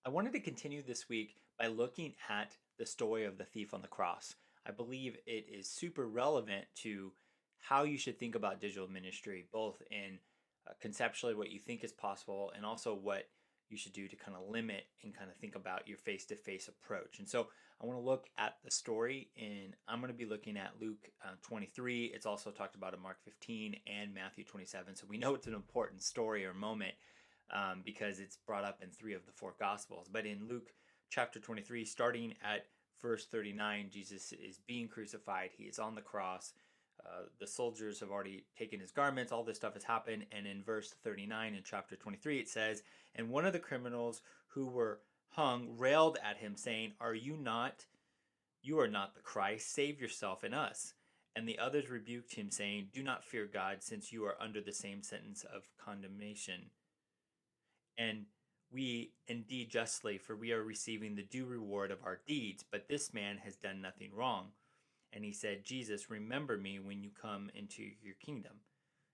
I wanted to continue this week by looking at the story of the thief on the cross. I believe it is super relevant to how you should think about digital ministry, both in conceptually what you think is possible and also what you should do to kind of limit and kind of think about your face to face approach. And so I want to look at the story, and I'm going to be looking at Luke 23. It's also talked about in Mark 15 and Matthew 27. So we know it's an important story or moment because it's brought up in three of the four Gospels. But in Luke chapter 23, starting at verse 39, Jesus is being crucified. He is on the cross. The soldiers have already taken his garments. All this stuff has happened. And in verse 39 in chapter 23, it says, "And one of the criminals who were hung railed at him, saying, You are not the Christ. Save yourself and us." And the others rebuked him, saying, "Do not fear God, since you are under the same sentence of condemnation. And we indeed justly, for we are receiving the due reward of our deeds. But this man has done nothing wrong." And he said, "Jesus, remember me when you come into your kingdom."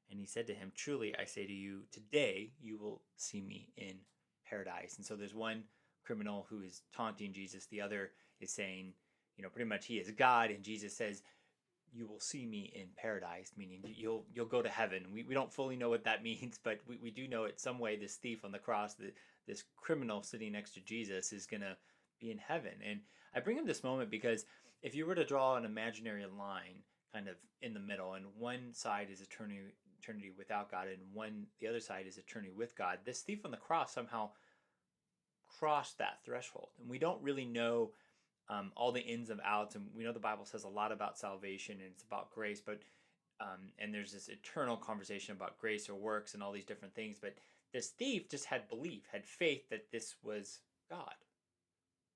And he said to him, "Truly, I say to you, today you will see me in paradise." And so there's one criminal who is taunting Jesus. The other is saying, pretty much he is God. And Jesus says, "You will see me in paradise," meaning you'll go to heaven. We don't fully know what that means, but we do know it some way this thief on the cross, this criminal sitting next to Jesus, is going to be in heaven. And I bring up this moment because if you were to draw an imaginary line kind of in the middle, and one side is eternity without God, and the other side is eternity with God, this thief on the cross somehow crossed that threshold. And we don't really know all the ins and outs. And we know the Bible says a lot about salvation and it's about grace, but and there's this eternal conversation about grace or works and all these different things. But this thief just had belief, had faith that this was God,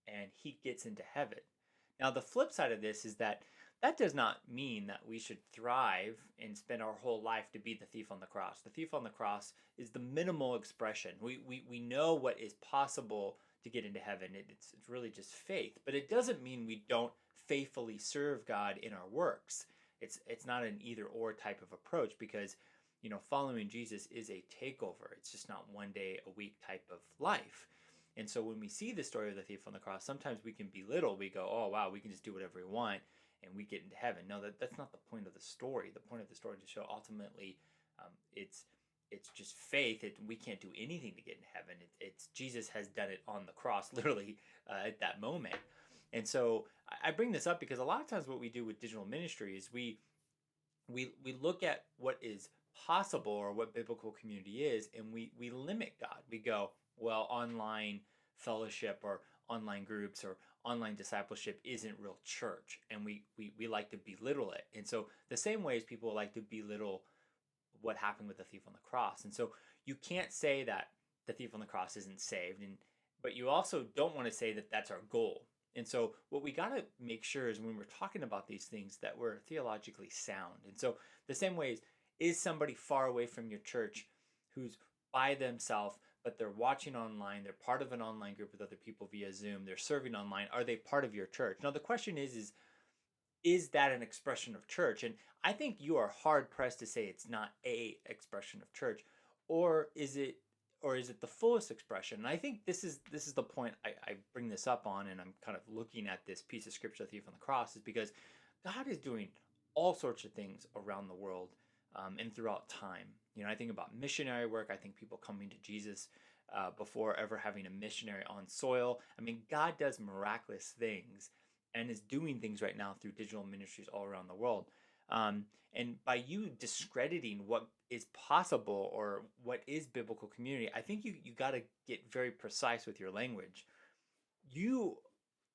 and he gets into heaven. Now, the flip side of this is that does not mean that we should thrive and spend our whole life to be the thief on the cross. The thief on the cross is the minimal expression. We know what is possible to get into heaven. It's really just faith. But it doesn't mean we don't faithfully serve God in our works. It's not an either or type of approach, because following Jesus is a takeover. It's just not one day a week type of life. And so when we see the story of the thief on the cross, sometimes we can belittle. We go, "Oh, wow, we can just do whatever we want and we get into heaven." No, that's not the point of the story. The point of the story is to show ultimately it's just faith. We can't do anything to get in heaven. It's Jesus has done it on the cross, literally at that moment. And so I bring this up because a lot of times what we do with digital ministry is we look at what is possible or what biblical community is, and we limit God. We go, well, online fellowship or online groups or online discipleship isn't real church, and we like to belittle it. And so the same way as people like to belittle what happened with the thief on the cross. And so you can't say that the thief on the cross isn't saved, but you also don't want to say that that's our goal. And so what we got to make sure is when we're talking about these things that we're theologically sound. And so the same way is somebody far away from your church who's by themselves, but they're watching online, they're part of an online group with other people via Zoom, they're serving online, are they part of your church? Now the question is that an expression of church? And I think you are hard pressed to say it's not a expression of church, or is it the fullest expression? And I think this is the point I bring this up on, and I'm kind of looking at this piece of scripture, the thief on the cross, is because God is doing all sorts of things around the world and throughout time. I think about missionary work. I think people coming to Jesus before ever having a missionary on soil. I mean, God does miraculous things and is doing things right now through digital ministries all around the world. And by you discrediting what is possible or what is biblical community, I think you got to get very precise with your language. You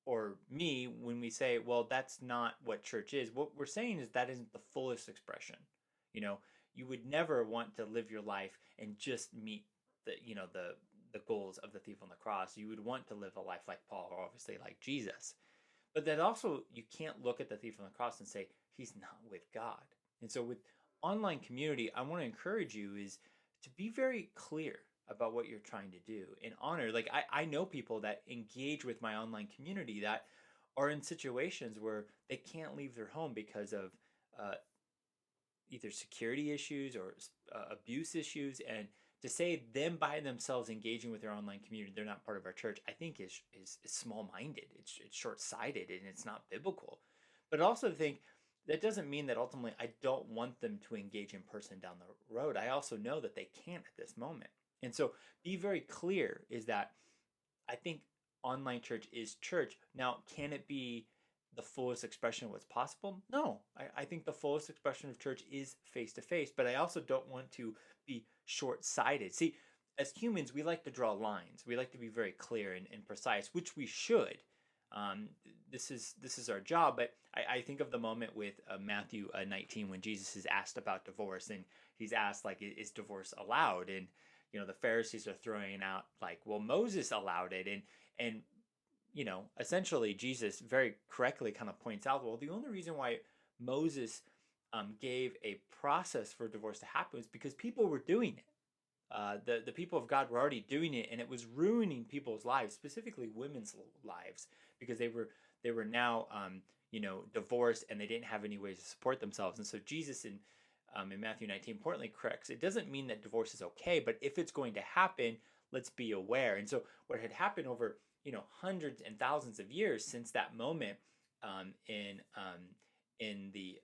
or me, when we say, well, that's not what church is, what we're saying is that isn't the fullest expression. You would never want to live your life and just meet the goals of the thief on the cross. You would want to live a life like Paul, or obviously like Jesus. But that also, you can't look at the thief on the cross and say he's not with God. And so with online community, I want to encourage you is to be very clear about what you're trying to do and honor. Like I know people that engage with my online community that are in situations where they can't leave their home because of either security issues or abuse issues, and to say them by themselves engaging with their online community, they're not part of our church, I think is small-minded. It's short-sighted and it's not biblical. But I also think that doesn't mean that ultimately I don't want them to engage in person down the road. I also know that they can't at this moment. And so be very clear is that I think online church is church. Now, can it be the fullest expression of what's possible? No. I think the fullest expression of church is face to face, but I also don't want to be short sighted. See, as humans, we like to draw lines. We like to be very clear and precise, which we should. Um, this is our job, but I think of the moment with Matthew 19 when Jesus is asked about divorce, and he's asked like, is divorce allowed? And the Pharisees are throwing out like, well, Moses allowed it, and essentially Jesus very correctly kind of points out, well, the only reason why Moses gave a process for divorce to happen was because people were doing it. The people of God were already doing it, and it was ruining people's lives, specifically women's lives, because they were now divorced and they didn't have any ways to support themselves. And so Jesus in Matthew 19 importantly corrects, it doesn't mean that divorce is okay, but if it's going to happen, let's be aware. And so what had happened over hundreds and thousands of years since that moment in the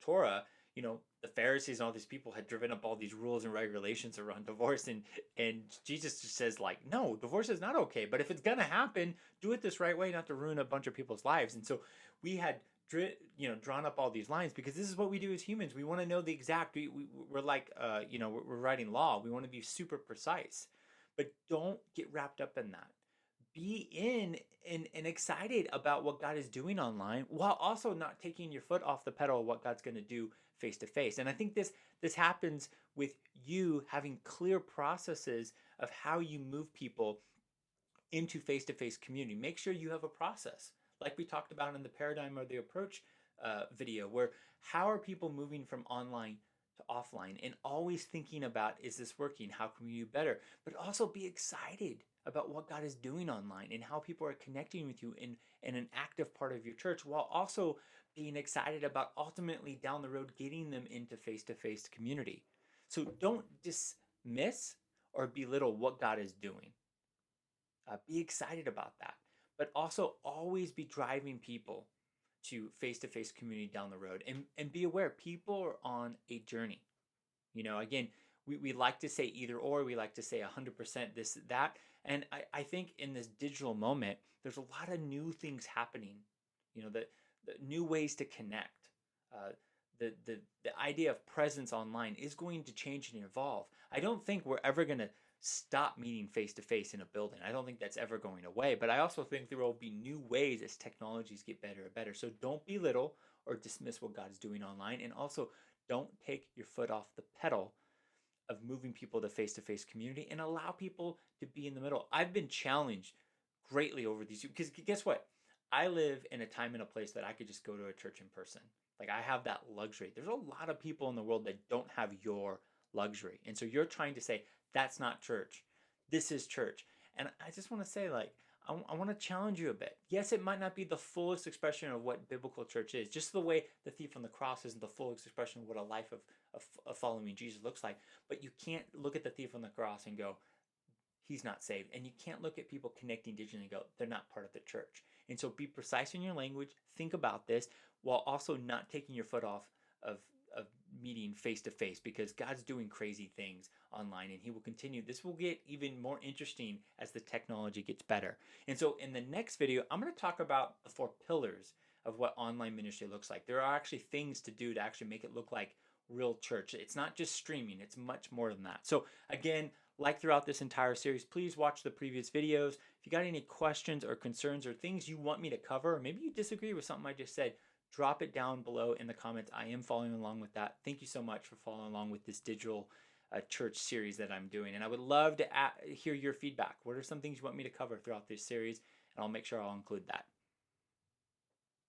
Torah, the Pharisees and all these people had driven up all these rules and regulations around divorce, and Jesus just says like, no, divorce is not okay, but if it's gonna happen, do it this right way, not to ruin a bunch of people's lives. And so we had drawn up all these lines because this is what we do as humans. We want to know the exact. We're like we're writing law. We want to be super precise, but don't get wrapped up in that. Be in and excited about what God is doing online while also not taking your foot off the pedal of what God's going to do face to face. And I think this happens with you having clear processes of how you move people into face-to-face community. Make sure you have a process like we talked about in the paradigm or the approach video, where how are people moving from online to offline, and always thinking about, is this working? How can we do better? But also be excited about what God is doing online and how people are connecting with you in an active part of your church, while also being excited about ultimately down the road getting them into face-to-face community. So don't dismiss or belittle what God is doing. Be excited about that, but also always be driving people to face-to-face community down the road, and be aware people are on a journey. Again, we like to say either or, we like to say 100% this, that. And I think in this digital moment, there's a lot of new things happening, the new ways to connect. The idea of presence online is going to change and evolve. I don't think we're ever going to stop meeting face to face in a building. I don't think that's ever going away, but I also think there will be new ways as technologies get better and better. So don't belittle or dismiss what God's doing online, and also don't take your foot off the pedal of moving people to face-to-face community, and allow people to be in the middle. I've been challenged greatly over these, because guess what? I live in a time and a place that I could just go to a church in person. Like, I have that luxury. There's a lot of people in the world that don't have your luxury. And so you're trying to say, that's not church. This is church. And I just want to say, like, I want to challenge you a bit. Yes, it might not be the fullest expression of what biblical church is, just the way the thief on the cross isn't the fullest expression of what a life of following Jesus looks like. But you can't look at the thief on the cross and go, he's not saved. And you can't look at people connecting digitally and go, they're not part of the church. And so be precise in your language. Think about this while also not taking your foot off of meeting face to face, because God's doing crazy things online, and he will continue. This will get even more interesting as the technology gets better. And so in the next video, I'm going to talk about the 4 pillars of what online ministry looks like. There are actually things to do to actually make it look like real church. It's not just streaming, it's much more than that. So again, like throughout this entire series, please watch the previous videos. If you got any questions or concerns or things you want me to cover, or maybe you disagree with something I just said, drop it down below in the comments. I am following along with that. Thank you so much for following along with this digital church series that I'm doing. And I would love to hear your feedback. What are some things you want me to cover throughout this series? And I'll make sure I'll include that.